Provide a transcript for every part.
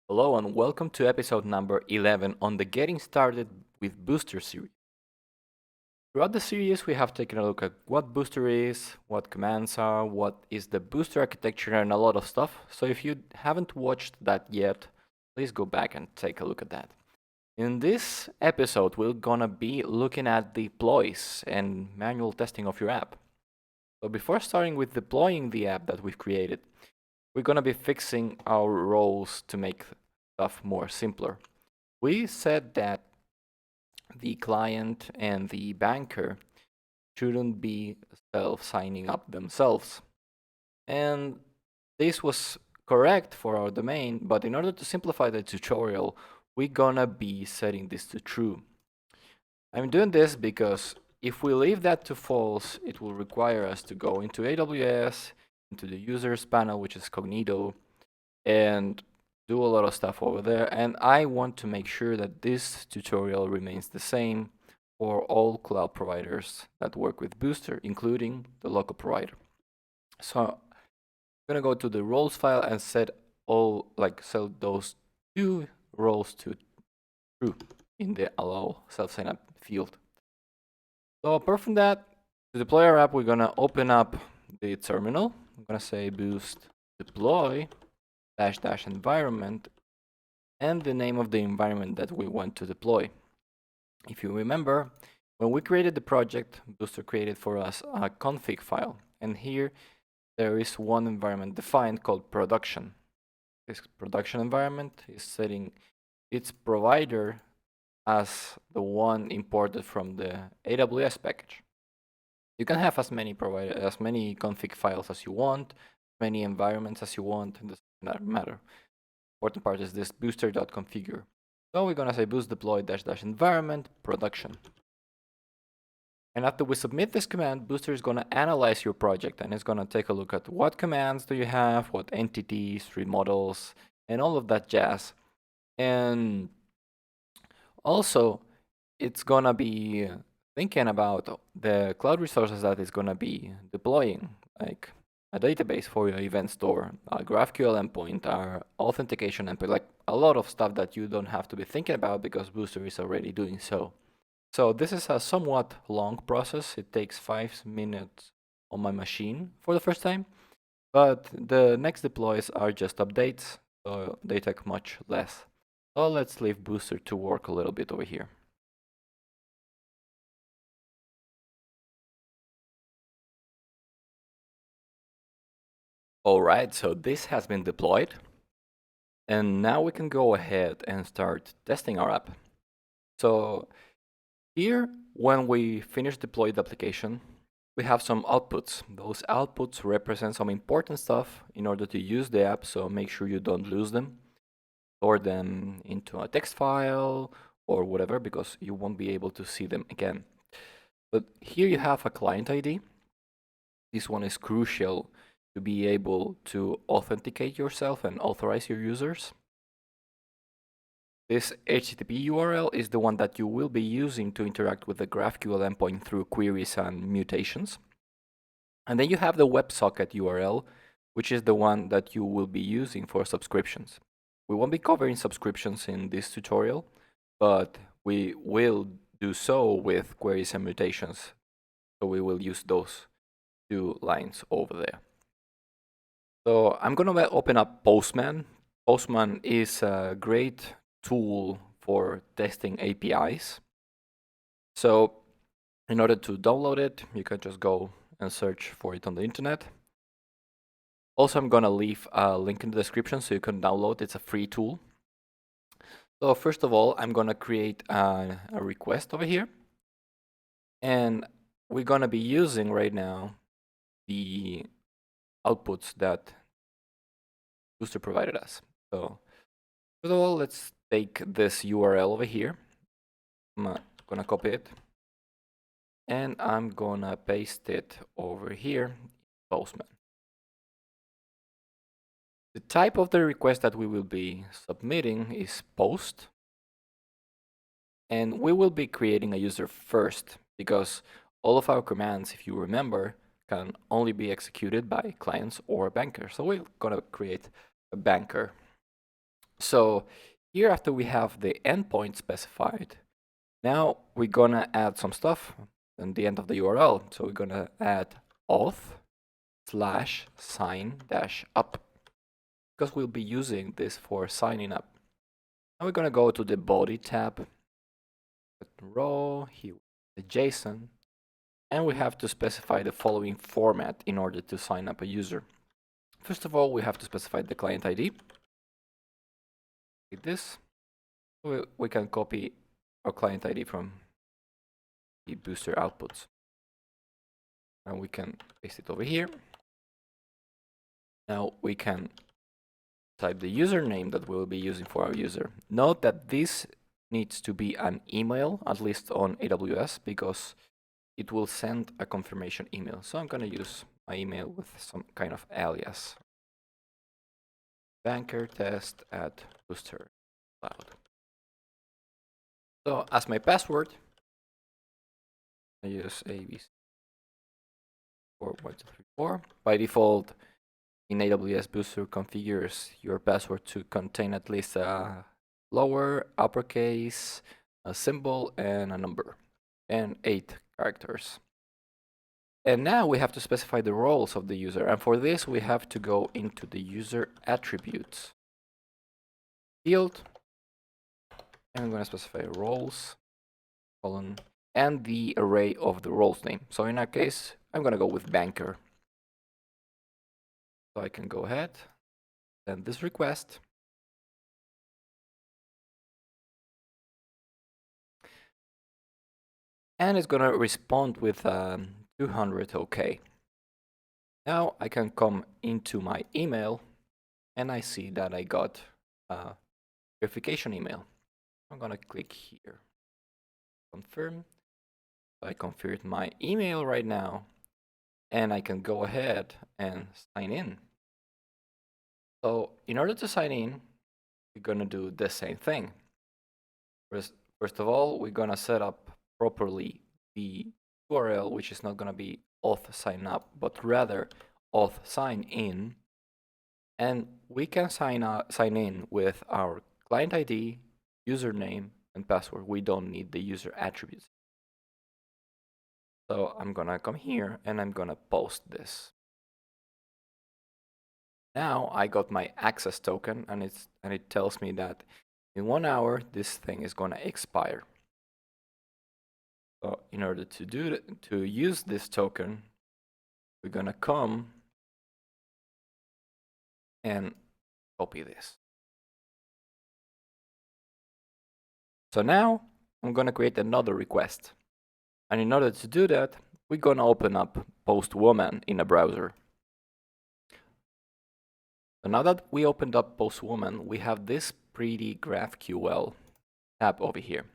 Hello and welcome to episode number 11 on the Getting Started with Booster series. Throughout the series, we have taken a look at what Booster is, what commands are, what is the Booster architecture, and a lot of stuff. So if you haven't watched that yet, please go back and take a look at that. In this episode, we're gonna be looking at deploys and manual testing of your app. So before starting with deploying the app that we've created, we're gonna be fixing our roles to make stuff more simpler. We said that the client and the banker shouldn't be self-signing up themselves. And this was correct for our domain, but in order to simplify the tutorial, we're gonna be setting this to true. I'm doing this because if we leave that to false, it will require us to go into AWS, into the users panel, which is Cognito, and do a lot of stuff over there. And I want to make sure that this tutorial remains the same for all cloud providers that work with Booster, including the local provider. So I'm gonna go to the roles file and set those two roles to true in the allow self-sign up field. So apart from that, to deploy our app, we're gonna open up the terminal. I'm gonna say boost deploy -- environment and the name of the environment that we want to deploy. If you remember, when we created the project, Booster created for us a config file, and here there is one environment defined called production. This production environment is setting its provider as the one imported from the AWS package. You can have as many config files as you want, many environments as you want, it doesn't matter. Important part is this booster.configure. So we're gonna say boost deploy -- environment production. And after we submit this command, Booster is gonna analyze your project and it's gonna take a look at what commands do you have, what entities, remodels, and all of that jazz. And also, it's gonna be thinking about the cloud resources that it's gonna be deploying, like a database for your event store, a GraphQL endpoint, our authentication endpoint, like a lot of stuff that you don't have to be thinking about because Booster is already doing so. So this is a somewhat long process. It takes 5 minutes on my machine for the first time, but the next deploys are just updates, so they take much less. So let's leave Booster to work a little bit over here. All right, so this has been deployed. And now we can go ahead and start testing our app. So here, when we finish deploy the application, we have some outputs. Those outputs represent some important stuff in order to use the app, so make sure you don't lose them. Store them into a text file or whatever, because you won't be able to see them again. But here you have a client ID. This one is crucial to be able to authenticate yourself and authorize your users. This HTTP URL is the one that you will be using to interact with the GraphQL endpoint through queries and mutations. And then you have the WebSocket URL, which is the one that you will be using for subscriptions. We won't be covering subscriptions in this tutorial, but we will do so with queries and mutations. So we will use those two lines over there. So I'm going to open up Postman. Postman is a great tool for testing APIs. So in order to download it, you can just go and search for it on the internet. Also, I'm going to leave a link in the description so you can download. It's a free tool. So first of all, I'm going to create a request over here. And we're going to be using right now the outputs that Booster provided us. So first of all, let's take this URL over here. I'm gonna copy it. And I'm gonna paste it over here, Postman. The type of the request that we will be submitting is post. And we will be creating a user first because all of our commands, if you remember, can only be executed by clients or bankers. So we're gonna create a banker. So here, after we have the endpoint specified, now we're gonna add some stuff in the end of the URL. So we're gonna add auth/sign-up because we'll be using this for signing up. Now we're gonna go to the body tab, row here, the JSON, and we have to specify the following format in order to sign up a user. First of all, we have to specify the client ID. Like this, we can copy our client ID from the booster outputs. And we can paste it over here. Now we can type the username that we'll be using for our user. Note that this needs to be an email, at least on AWS, because it will send a confirmation email. So I'm going to use my email with some kind of alias. bankertest@booster.cloud. So as my password, I use ABC41234. By default, in AWS, Booster configures your password to contain at least a lower, uppercase, a symbol, and a number, and 8 characters. And now we have to specify the roles of the user. And for this, we have to go into the user attributes field. And I'm going to specify roles, colon, and the array of the roles name. So in our case, I'm going to go with banker. So I can go ahead, send this request. And it's going to respond with 200 OK. Now I can come into my email and I see that I got a verification email. I'm going to click here, confirm. I confirmed my email right now and I can go ahead and sign in. So in order to sign in, we're going to do the same thing. First of all, we're going to set up properly the URL, which is not going to be auth sign up, but rather auth sign in. And we can sign in with our client ID, username, and password. We don't need the user attributes. So I'm going to come here and I'm going to post this. Now I got my access token and it tells me that in 1 hour this thing is going to expire. So in order to use this token, we're going to come and copy this. So now I'm going to create another request. And in order to do that, we're going to open up Postwoman in a browser. So now that we opened up Postwoman, we have this pretty GraphQL tab over here.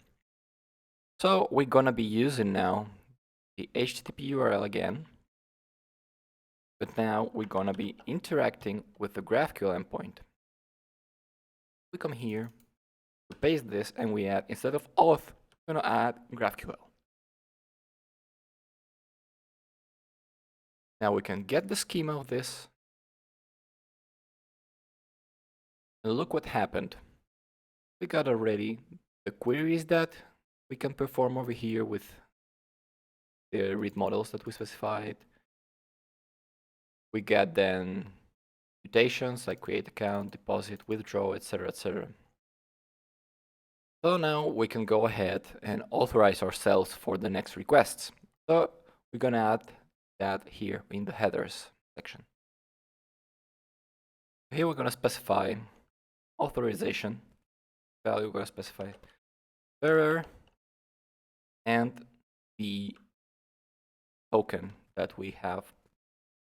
So we're going to be using now the HTTP URL again. But now we're going to be interacting with the GraphQL endpoint. We come here, we paste this, and we add, instead of auth, we're going to add GraphQL. Now we can get the schema of this. And look what happened. We got already the queries that we can perform over here with the read models that we specified. We get then mutations like create account, deposit, withdraw, etc., etc. So now we can go ahead and authorize ourselves for the next requests. So we're going to add that here in the headers section. Here we're going to specify authorization value. We're going to specify bearer and the token that we have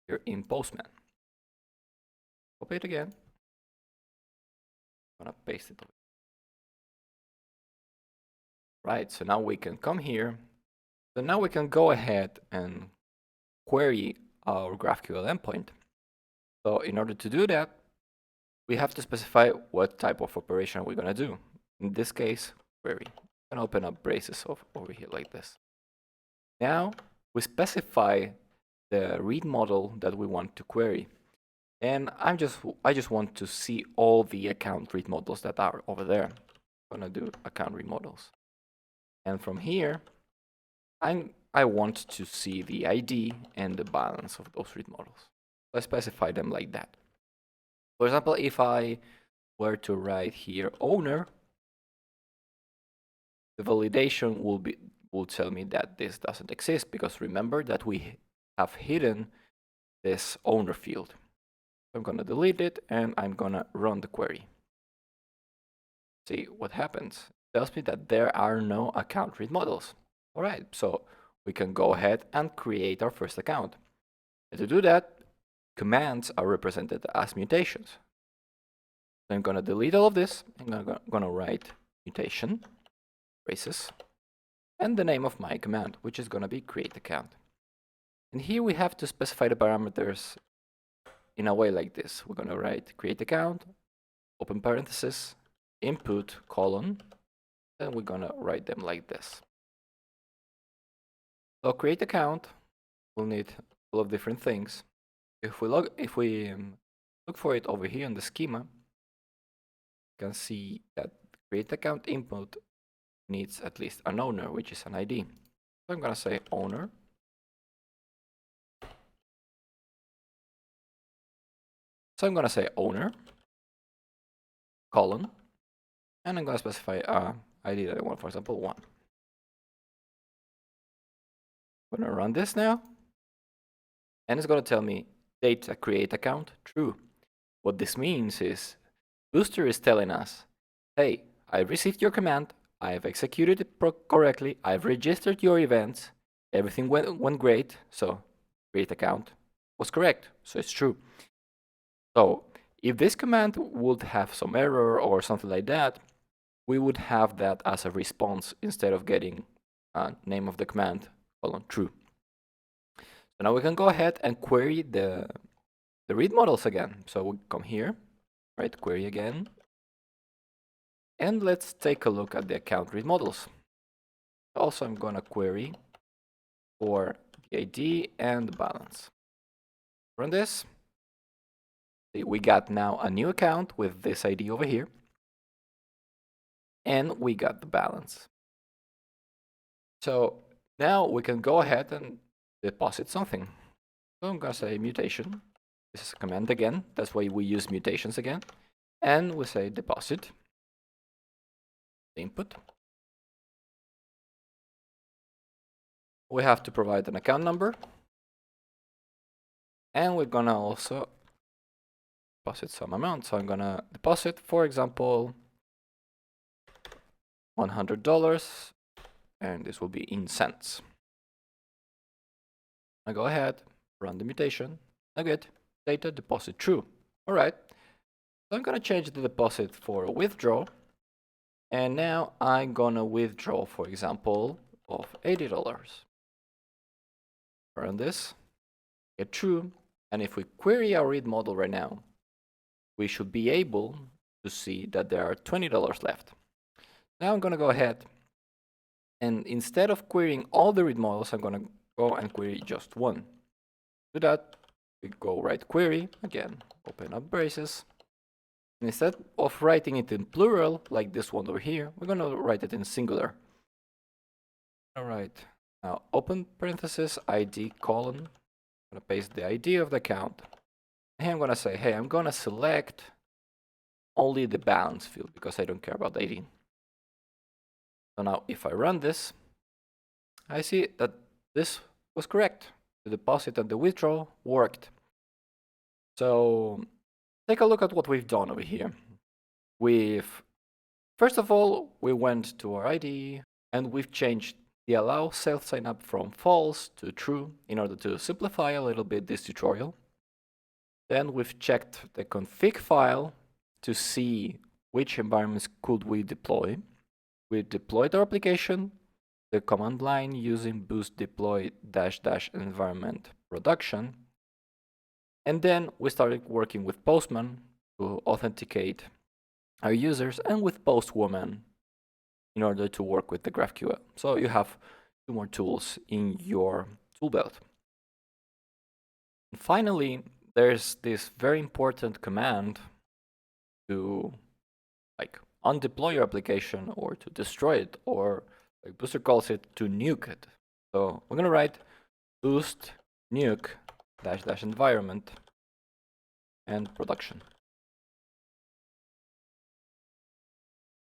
here in Postman. Copy it again. I'm going to paste it. Right, so now we can come here. So now we can go ahead and query our GraphQL endpoint. So in order to do that, we have to specify what type of operation we're going to do. In this case, query. I'm going to open up braces over here like this. Now we specify the read model that we want to query. And I just want to see all the account read models that are over there. I'm gonna do account read models. And from here, I want to see the ID and the balance of those read models. So I specify them like that. For example, if I were to write here owner, the validation will tell me that this doesn't exist, because remember that we have hidden this owner field. I'm gonna delete it and I'm gonna run the query. See what happens. It tells me that there are no account read models. All right, so we can go ahead and create our first account. And to do that, commands are represented as mutations. So I'm gonna delete all of this. I'm gonna write mutation, braces, and the name of my command, which is gonna be create account. And here we have to specify the parameters in a way like this. We're gonna write create account, open parenthesis, input colon, and we're gonna write them like this. So create account, we'll need a couple of different things. If we look for it over here in the schema, you can see that create account input needs at least an owner, which is an ID. So I'm gonna say owner. So I'm gonna say owner, colon, and I'm gonna specify ID that I want, for example, 1. I'm gonna run this now, and it's gonna tell me data create account true. What this means is Booster is telling us, hey, I received your command, I've executed it correctly, I've registered your events, everything went great, so create account was correct, so it's true. So if this command would have some error or something like that, we would have that as a response instead of getting name of the command colon true. So now we can go ahead and query the read models again. So we come here, right, query again. And let's take a look at the account read models. Also, I'm gonna query for the ID and the balance. Run this. See, we got now a new account with this ID over here. And we got the balance. So now we can go ahead and deposit something. So I'm gonna say mutation. This is a command again. That's why we use mutations again. And we say deposit. Input. We have to provide an account number. And we're gonna also deposit some amount. So I'm gonna deposit, for example, $100, and this will be in cents. I go ahead, run the mutation. I get data deposit true. All right. So I'm gonna change the deposit for a withdraw. And now I'm gonna withdraw, for example, of $80. Run this, get true. And if we query our read model right now, we should be able to see that there are $20 left. Now I'm gonna go ahead and instead of querying all the read models, I'm gonna go and query just one. To do that, we go write query, again, open up braces. And instead of writing it in plural, like this one over here, we're gonna write it in singular. All right, now open parenthesis, ID colon, I'm gonna paste the ID of the account. And I'm gonna say, hey, I'm gonna select only the balance field because I don't care about the ID. So now if I run this, I see that this was correct. The deposit and the withdrawal worked. So take a look at what we've done over here. First of all, we went to our ID and we've changed the allow self sign up from false to true in order to simplify a little bit this tutorial. Then we've checked the config file to see which environments could we deploy. We deployed our application, the command line using boost deploy -- environment production. And then we started working with Postman to authenticate our users and with Postwoman in order to work with the GraphQL. So you have 2 more tools in your tool belt. And finally, there's this very important command to like undeploy your application or to destroy it, or like Booster calls it, to nuke it. So we're gonna write boost nuke -- environment and production.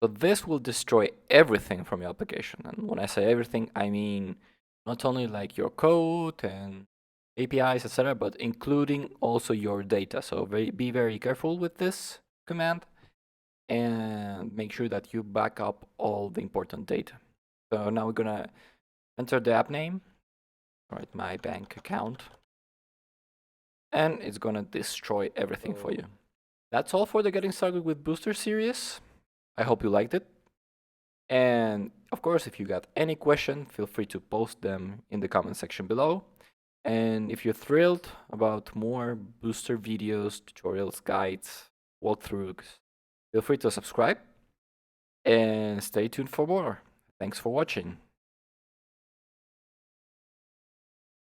So this will destroy everything from your application. And when I say everything, I mean not only like your code and APIs, etc., but including also your data. So be very careful with this command and make sure that you back up all the important data. So now we're gonna enter the app name, write my bank account, and it's gonna destroy everything for you. That's all for the Getting Started with Booster series. I hope you liked it. And of course, if you got any question, feel free to post them in the comment section below. And if you're thrilled about more Booster videos, tutorials, guides, walkthroughs, feel free to subscribe and stay tuned for more. Thanks for watching.